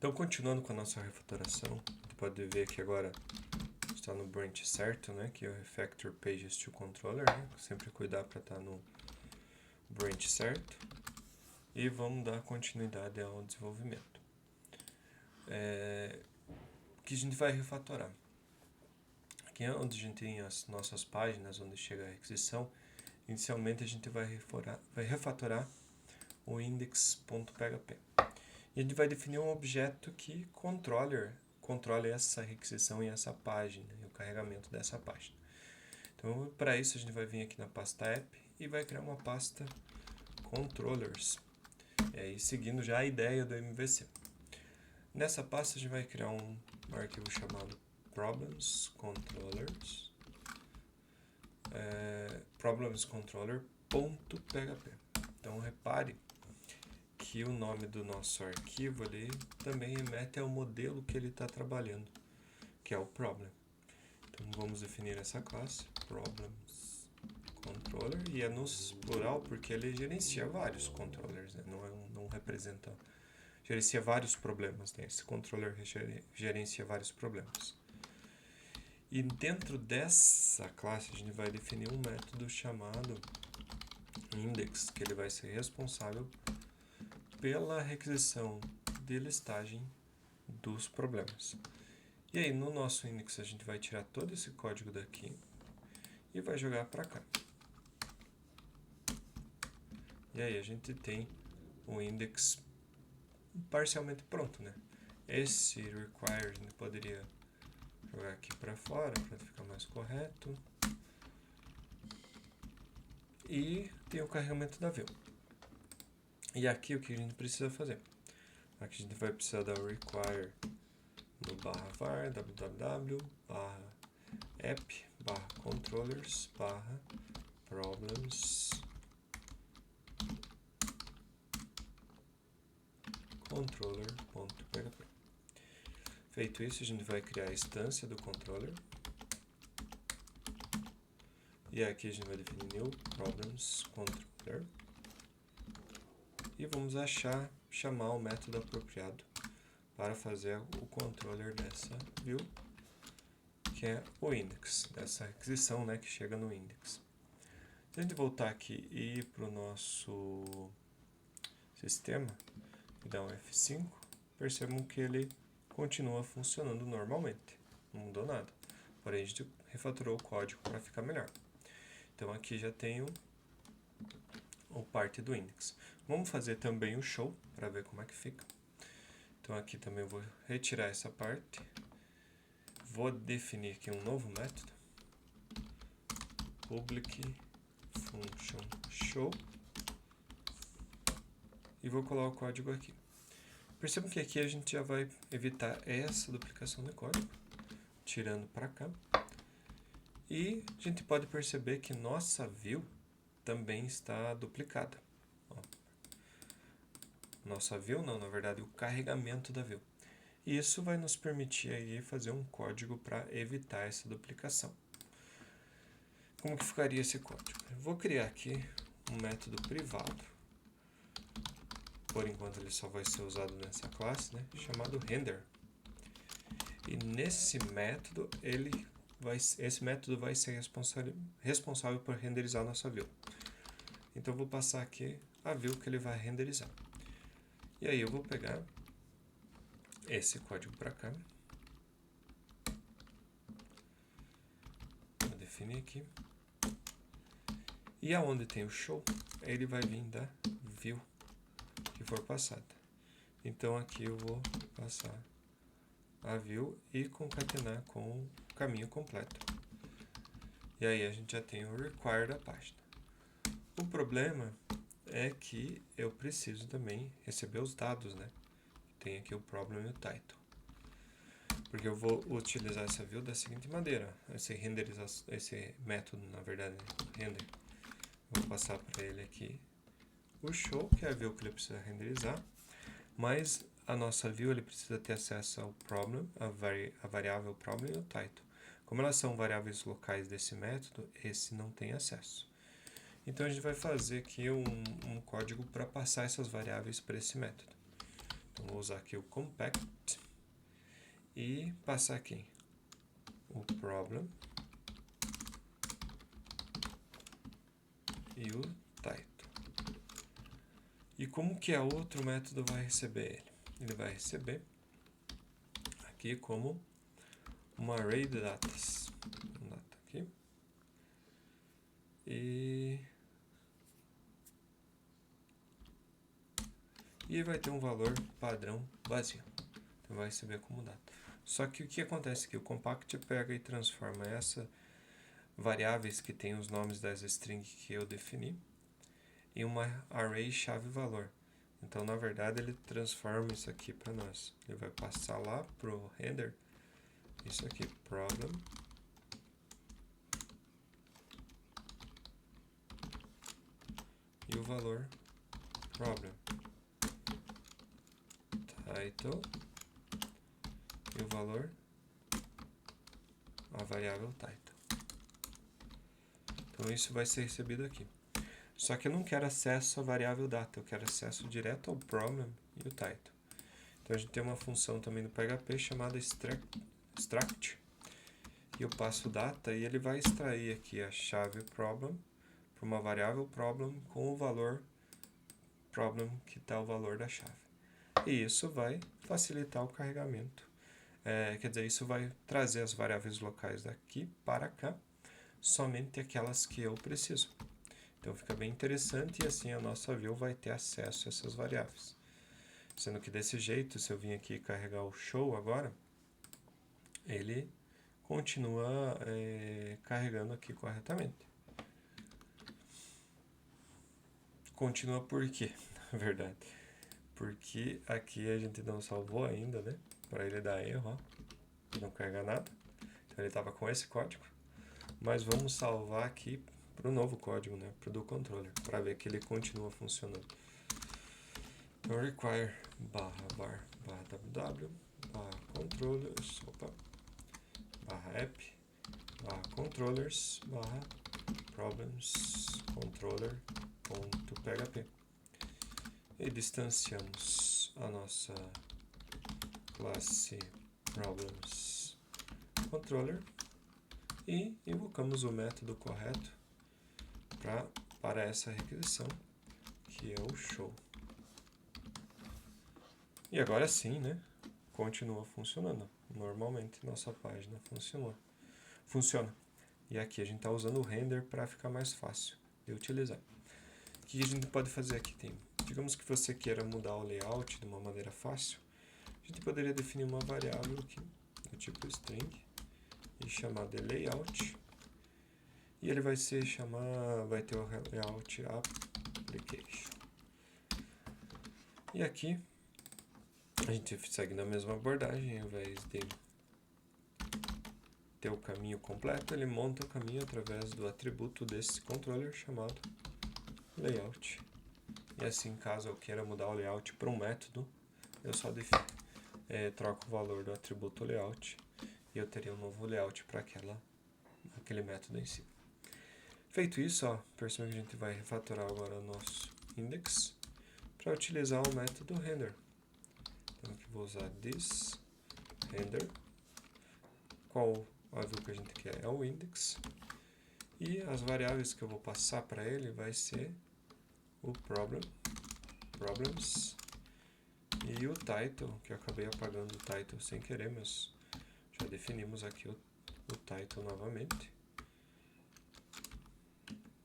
Então, continuando com a nossa refatoração, você pode ver que agora está no branch certo, né? Que é o refactor pages to controller, né? Sempre cuidar para estar no branch certo. E vamos dar continuidade ao desenvolvimento. Que a gente vai refatorar. Aqui é onde a gente tem as nossas páginas, onde chega a requisição. Inicialmente a gente vai refatorar o index.php. E a gente vai definir um objeto que controle essa requisição e essa página, e o carregamento dessa página. Então, para isso, a gente vai vir aqui na pasta app e vai criar uma pasta controllers. E aí, seguindo já a ideia do MVC. Nessa pasta, a gente vai criar um arquivo chamado problemscontroller.php. Então, repare que o nome do nosso arquivo ali também remete ao modelo que ele está trabalhando, que é o problem. Então vamos definir essa classe, problems controller, e é no plural porque ele gerencia vários controllers, né? Não representa, gerencia vários problemas, né? Esse controller gerencia vários problemas. E dentro dessa classe a gente vai definir um método chamado index, que ele vai ser responsável pela requisição de listagem dos problemas. E aí no nosso index a gente vai tirar todo esse código daqui e vai jogar para cá. E aí a gente tem o index parcialmente pronto, né? Esse require a gente poderia jogar aqui para fora para ficar mais correto. E tem o carregamento da view. E aqui o que a gente precisa fazer? Aqui a gente vai precisar da require no /var www/app/controllers/problems controller.php. Feito isso, a gente vai criar a instância do controller. E aqui a gente vai definir new problems controller. E vamos chamar o método apropriado para fazer o controller dessa view, que é o index, dessa requisição, né, que chega no index. Se a gente voltar aqui e ir para o nosso sistema e dar um F5, percebam que ele continua funcionando normalmente, não mudou nada. Porém, a gente refatorou o código para ficar melhor. Então aqui já tenho o parte do index. Vamos fazer também o show para ver como é que fica. Então aqui também eu vou retirar essa parte. Vou definir aqui um novo método. Public function show. E vou colocar o código aqui. Percebam que aqui a gente já vai evitar essa duplicação de código, tirando para cá. E a gente pode perceber que nossa view também está duplicada. Ó. Nossa view não, na verdade, o carregamento da view. E isso vai nos permitir aí fazer um código para evitar essa duplicação. Como que ficaria esse código? Eu vou criar aqui um método privado. Por enquanto ele só vai ser usado nessa classe, né? Chamado render. E nesse método, esse método vai ser responsável por renderizar a nossa view. Então eu vou passar aqui a view que ele vai renderizar. E aí eu vou pegar esse código para cá. Vou definir aqui. E aonde tem o show, ele vai vir da view que for passada. Então aqui eu vou passar a view e concatenar com o caminho completo. E aí a gente já tem o require da página. O problema é que eu preciso também receber os dados, né? Tem aqui o problem e o title. Porque eu vou utilizar essa view da seguinte maneira. Esse método, na verdade, render. Vou passar para ele aqui o show, que é a view que ele precisa renderizar. Mas a nossa view ele precisa ter acesso ao problem, a variável problem e o title. Como elas são variáveis locais desse método, esse não tem acesso. Então a gente vai fazer aqui um código para passar essas variáveis para esse método. Então, vou usar aqui o compact e passar aqui o problem e o title. E como que a outro método vai receber ele? Ele vai receber aqui como uma array de datas. Data aqui. E vai ter um valor padrão vazio. Então vai receber como data. Só que o que acontece aqui? O compact pega e transforma essas variáveis que tem os nomes das strings que eu defini em uma array chave-valor. Então, na verdade, ele transforma isso aqui para nós. Ele vai passar lá para o render isso aqui, problem, e o valor problem, title, e o valor, a variável title. Então, isso vai ser recebido aqui. Só que eu não quero acesso à variável data, eu quero acesso direto ao problem e o title. Então, a gente tem uma função também no PHP chamada extract, e eu passo data e ele vai extrair aqui a chave problem para uma variável problem com o valor problem que está o valor da chave. E isso vai facilitar o carregamento. Quer dizer, isso vai trazer as variáveis locais daqui para cá, somente aquelas que eu preciso. Então fica bem interessante e assim a nossa view vai ter acesso a essas variáveis. Sendo que desse jeito, se eu vim aqui carregar o show agora, ele continua carregando aqui corretamente. Continua por quê? Na verdade, porque aqui a gente não salvou ainda, né? Para ele dar erro, ó, não carregar nada. Então ele estava com esse código, mas vamos salvar aqui para o novo código, né? Para o do controller, para ver que ele continua funcionando. Então require /var /ww /controllers /app /controllers /problems controller.php e distanciamos a nossa classe problems controller e invocamos o método correto para essa requisição, que é o show. E agora sim, né? Continua funcionando. Normalmente nossa página funciona. E aqui a gente está usando o render para ficar mais fácil de utilizar. O que a gente pode fazer aqui? Digamos que você queira mudar o layout de uma maneira fácil. A gente poderia definir uma variável aqui, do tipo string, e chamar de layout. E ele vai ter o layout application. E aqui a gente segue na mesma abordagem, ao invés de ter o caminho completo, ele monta o caminho através do atributo desse controller chamado layout. E assim, caso eu queira mudar o layout para um método, eu só troco o valor do atributo layout e eu teria um novo layout para aquele método em si. Feito isso, perceba que a gente vai refatorar agora o nosso index para utilizar o método render. Então aqui vou usar this render, qual a view que a gente quer é o index, e as variáveis que eu vou passar para ele vai ser o problems, e o title, que eu acabei apagando o title sem querer, mas já definimos aqui o title novamente.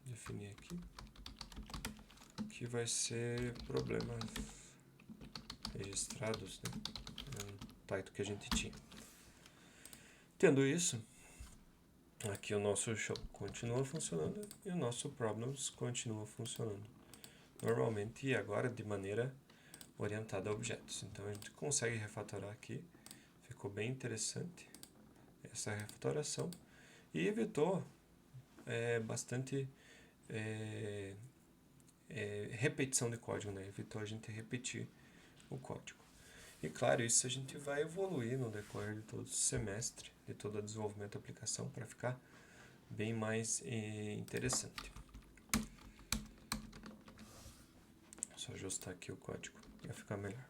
Definir aqui, que vai ser problemas registrados, né? O title que a gente tinha. Tendo isso, aqui o nosso show continua funcionando e o nosso problems continua funcionando normalmente, e agora de maneira orientada a objetos. Então a gente consegue refatorar aqui, ficou bem interessante essa refatoração e evitou bastante repetição de código, né? Evitou a gente repetir o código. E claro, isso a gente vai evoluir no decorrer de todo o semestre, de todo o desenvolvimento da aplicação, para ficar bem mais interessante. Só ajustar aqui o código para ficar melhor.